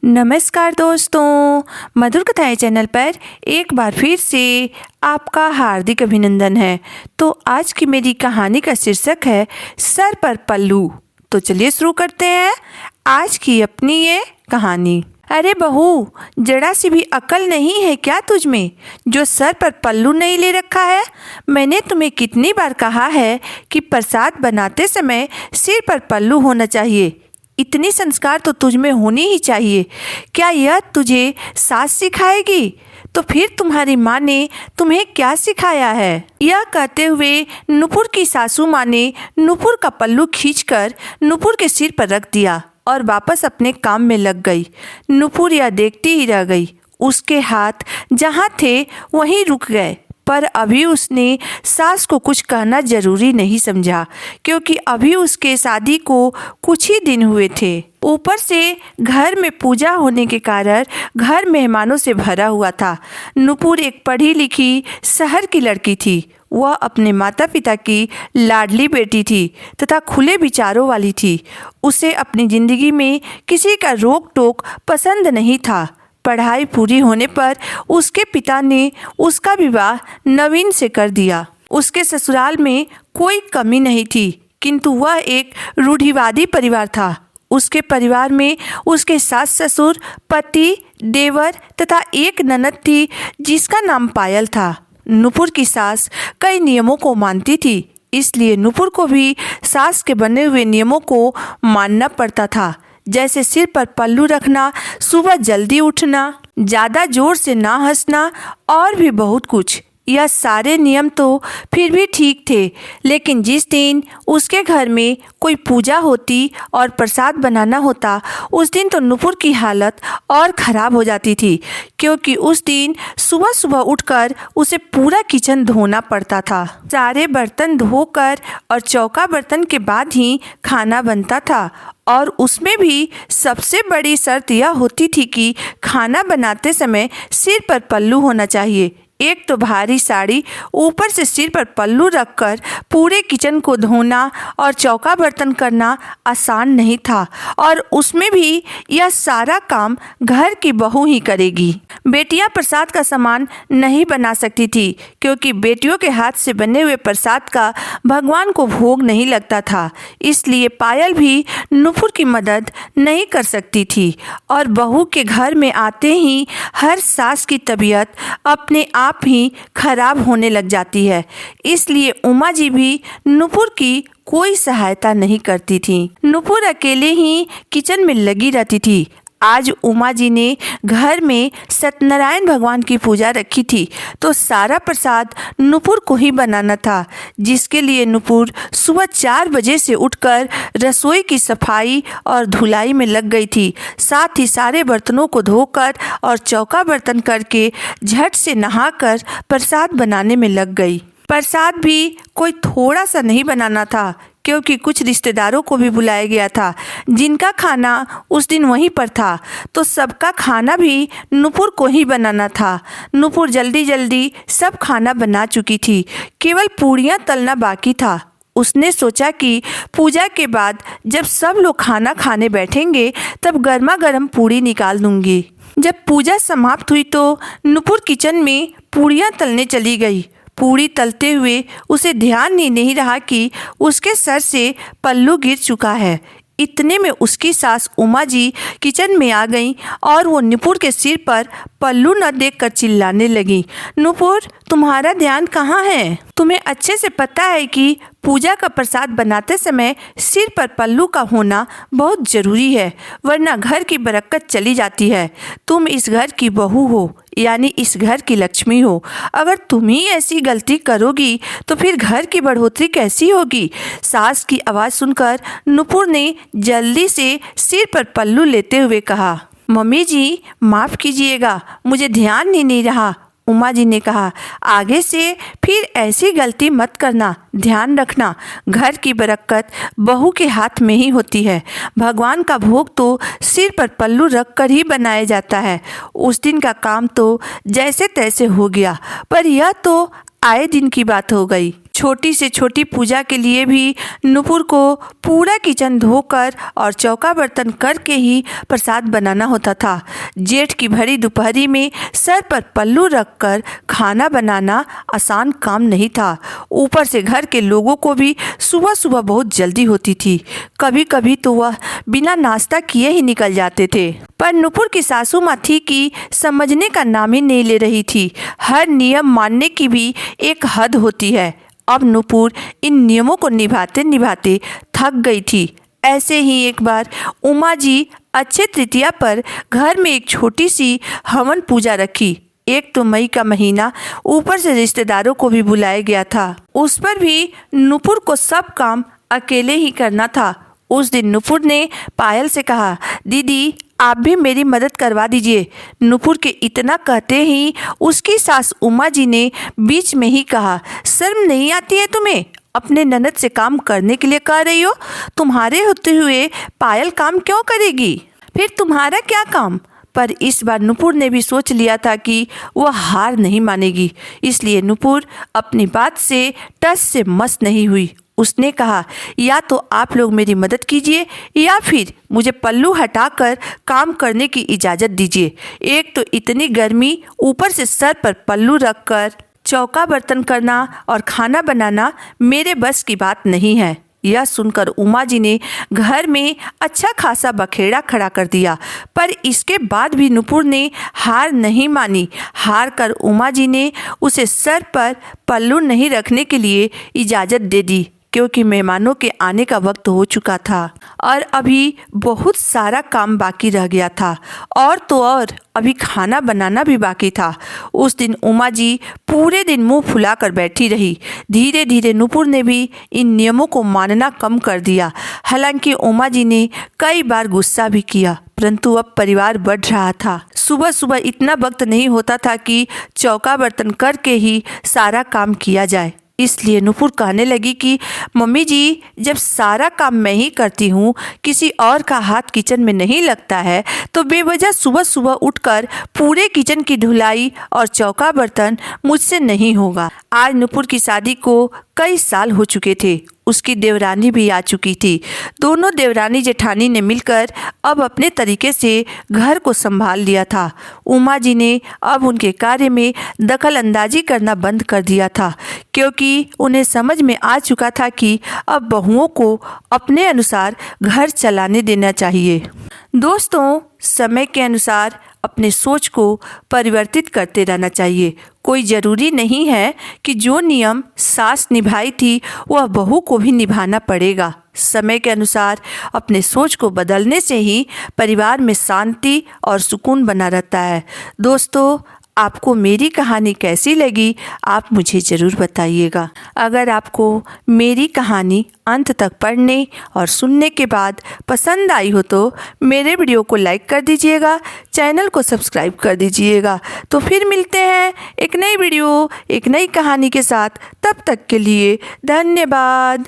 नमस्कार दोस्तों, मधुर कथाएं चैनल पर एक बार फिर से आपका हार्दिक अभिनंदन है। तो आज की मेरी कहानी का शीर्षक है सर पर पल्लू। तो चलिए शुरू करते हैं आज की अपनी ये कहानी। अरे बहू, जरा सी भी अकल नहीं है क्या तुझ में, जो सर पर पल्लू नहीं ले रखा है? मैंने तुम्हें कितनी बार कहा है कि प्रसाद बनाते समय सिर पर पल्लू होना चाहिए। इतनी संस्कार तो तुझ में होनी ही चाहिए। क्या यह तुझे सास सिखाएगी? तो फिर तुम्हारी माँ ने तुम्हें क्या सिखाया है? यह कहते हुए नुपुर की सासू माँ ने नुपुर का पल्लू खींचकर नुपुर के सिर पर रख दिया और वापस अपने काम में लग गई। नुपुर यह देखती ही रह गई। उसके हाथ जहाँ थे वहीं रुक गए, पर अभी उसने सास को कुछ कहना जरूरी नहीं समझा, क्योंकि अभी उसके शादी को कुछ ही दिन हुए थे। ऊपर से घर में पूजा होने के कारण घर मेहमानों से भरा हुआ था। नुपुर एक पढ़ी लिखी शहर की लड़की थी। वह अपने माता पिता की लाडली बेटी थी तथा खुले विचारों वाली थी। उसे अपनी जिंदगी में किसी का रोक टोक पसंद नहीं था। पढ़ाई पूरी होने पर उसके पिता ने उसका विवाह नवीन से कर दिया। उसके ससुराल में कोई कमी नहीं थी, किंतु वह एक रूढ़िवादी परिवार था। उसके परिवार में उसके सास ससुर, पति, देवर तथा एक ननद थी जिसका नाम पायल था। नुपुर की सास कई नियमों को मानती थी, इसलिए नुपुर को भी सास के बने हुए नियमों को मानना पड़ता था, जैसे सिर पर पल्लू रखना, सुबह जल्दी उठना, ज़्यादा जोर से ना हंसना और भी बहुत कुछ। यह सारे नियम तो फिर भी ठीक थे, लेकिन जिस दिन उसके घर में कोई पूजा होती और प्रसाद बनाना होता, उस दिन तो नुपुर की हालत और ख़राब हो जाती थी, क्योंकि उस दिन सुबह सुबह उठकर उसे पूरा किचन धोना पड़ता था। सारे बर्तन धोकर और चौका बर्तन के बाद ही खाना बनता था, और उसमें भी सबसे बड़ी शर्त यह होती थी कि खाना बनाते समय सिर पर पल्लू होना चाहिए। एक तो भारी साड़ी, ऊपर से सिर पर पल्लू रखकर पूरे किचन को धोना और चौका बर्तन करना आसान नहीं था, और उसमें भी यह सारा काम घर की बहू ही करेगी। बेटियां प्रसाद का सामान नहीं बना सकती थी, क्योंकि बेटियों के हाथ से बने हुए प्रसाद का भगवान को भोग नहीं लगता था। इसलिए पायल भी नुपुर की मदद नहीं कर सकती थी, और बहू के घर में आते ही हर सास की तबीयत अपने आप ही खराब होने लग जाती है। इसलिए उमा जी भी नुपुर की कोई सहायता नहीं करती थी। नुपुर अकेले ही किचन में लगी रहती थी। आज उमा जी ने घर में सत्यनारायण भगवान की पूजा रखी थी, तो सारा प्रसाद नुपुर को ही बनाना था, जिसके लिए नुपुर सुबह 4 बजे से उठकर रसोई की सफाई और धुलाई में लग गई थी। साथ ही सारे बर्तनों को धोकर और चौका बर्तन करके झट से नहाकर प्रसाद बनाने में लग गई। प्रसाद भी कोई थोड़ा सा नहीं बनाना था, क्योंकि कुछ रिश्तेदारों को भी बुलाया गया था, जिनका खाना उस दिन वहीं पर था, तो सबका खाना भी नुपुर को ही बनाना था। नुपुर जल्दी जल्दी सब खाना बना चुकी थी, केवल पूड़ियाँ तलना बाकी था। उसने सोचा कि पूजा के बाद जब सब लोग खाना खाने बैठेंगे तब गर्मा गर्म पूड़ी निकाल दूंगी। जब पूजा समाप्त हुई तो नुपुर किचन में पूड़ियाँ तलने चली गई। पूड़ी तलते हुए उसे ध्यान ही नहीं रहा कि उसके सर से पल्लू गिर चुका है। इतने में उसकी सास उमा जी किचन में आ गईं और वो नुपुर के सिर पर पल्लू न देखकर चिल्लाने लगी, नुपुर, तुम्हारा ध्यान कहाँ है? तुम्हें अच्छे से पता है कि पूजा का प्रसाद बनाते समय सिर पर पल्लू का होना बहुत ज़रूरी है, वरना घर की बरकत चली जाती है। तुम इस घर की बहू हो, यानी इस घर की लक्ष्मी हो। अगर तुम ही ऐसी गलती करोगी तो फिर घर की बढ़ोतरी कैसी होगी? सास की आवाज़ सुनकर नुपुर ने जल्दी से सिर पर पल्लू लेते हुए कहा, मम्मी जी माफ़ कीजिएगा, मुझे ध्यान ही नहीं रहा। उमा जी ने कहा, आगे से फिर ऐसी गलती मत करना, ध्यान रखना, घर की बरकत बहू के हाथ में ही होती है। भगवान का भोग तो सिर पर पल्लू रख कर ही बनाया जाता है। उस दिन का काम तो जैसे तैसे हो गया, पर यह तो आए दिन की बात हो गई। छोटी से छोटी पूजा के लिए भी नुपुर को पूरा किचन धोकर और चौका बर्तन करके ही प्रसाद बनाना होता था। जेठ की भरी दोपहरी में सर पर पल्लू रखकर खाना बनाना आसान काम नहीं था। ऊपर से घर के लोगों को भी सुबह सुबह बहुत जल्दी होती थी। कभी कभी तो वह बिना नाश्ता किए ही निकल जाते थे। पर नुपुर की सासू माँ थी कि समझने का नाम ही नहीं ले रही थी। हर नियम मानने की भी एक हद होती है। अब नुपुर इन नियमों को निभाते निभाते थक गई थी। ऐसे ही एक बार उमा जी अक्षय तृतीया पर घर में एक छोटी सी हवन पूजा रखी। एक तो मई का महीना, ऊपर से रिश्तेदारों को भी बुलाया गया था। उस पर भी नुपुर को सब काम अकेले ही करना था। उस दिन नुपुर ने पायल से कहा, दीदी आप भी मेरी मदद करवा दीजिए। नुपुर के इतना कहते ही उसकी सास उमा जी ने बीच में ही कहा, शर्म नहीं आती है तुम्हें? अपने ननद से काम करने के लिए कह रही हो? तुम्हारे होते हुए पायल काम क्यों करेगी? फिर तुम्हारा क्या काम? पर इस बार नुपुर ने भी सोच लिया था कि वह हार नहीं मानेगी, इसलिए नुपुर अपनी बात से टस से मस नहीं हुई। उसने कहा, या तो आप लोग मेरी मदद कीजिए या फिर मुझे पल्लू हटाकर काम करने की इजाज़त दीजिए। एक तो इतनी गर्मी, ऊपर से सर पर पल्लू रखकर चौका बर्तन करना और खाना बनाना मेरे बस की बात नहीं है। यह सुनकर उमा जी ने घर में अच्छा खासा बखेड़ा खड़ा कर दिया। पर इसके बाद भी नुपुर ने हार नहीं मानी। हार कर उमा जी ने उसे सर पर पल्लू नहीं रखने के लिए इजाज़त दे दी, क्योंकि मेहमानों के आने का वक्त हो चुका था और अभी बहुत सारा काम बाकी रह गया था। और तो और अभी खाना बनाना भी बाकी था। उस दिन उमा जी पूरे दिन मुंह फुलाकर बैठी रही। धीरे धीरे नुपुर ने भी इन नियमों को मानना कम कर दिया। हालांकि उमा जी ने कई बार गुस्सा भी किया, परंतु अब परिवार बढ़ रहा था। सुबह सुबह इतना वक्त नहीं होता था कि चौका बर्तन करके ही सारा काम किया जाए। इसलिए नुपुर कहने लगी कि मम्मी जी, जब सारा काम मैं ही करती हूँ, किसी और का हाथ किचन में नहीं लगता है, तो बेवजह सुबह सुबह उठकर पूरे किचन की धुलाई और चौका बर्तन मुझसे नहीं होगा। आज नुपुर की शादी को कई साल हो चुके थे। उसकी देवरानी भी आ चुकी थी। दोनों देवरानी जेठानी ने मिलकर अब अपने तरीके से घर को संभाल लिया था। उमा जी ने अब उनके कार्य में दखल अंदाजी करना बंद कर दिया था, क्योंकि उन्हें समझ में आ चुका था कि अब बहुओं को अपने अनुसार घर चलाने देना चाहिए। दोस्तों, समय के अनुसार अपने सोच को परिवर्तित करते रहना चाहिए। कोई ज़रूरी नहीं है कि जो नियम सास निभाई थी वह बहू को भी निभाना पड़ेगा। समय के अनुसार अपने सोच को बदलने से ही परिवार में शांति और सुकून बना रहता है। दोस्तों, आपको मेरी कहानी कैसी लगी आप मुझे ज़रूर बताइएगा। अगर आपको मेरी कहानी अंत तक पढ़ने और सुनने के बाद पसंद आई हो तो मेरे वीडियो को लाइक कर दीजिएगा, चैनल को सब्सक्राइब कर दीजिएगा। तो फिर मिलते हैं एक नई वीडियो, एक नई कहानी के साथ। तब तक के लिए धन्यवाद।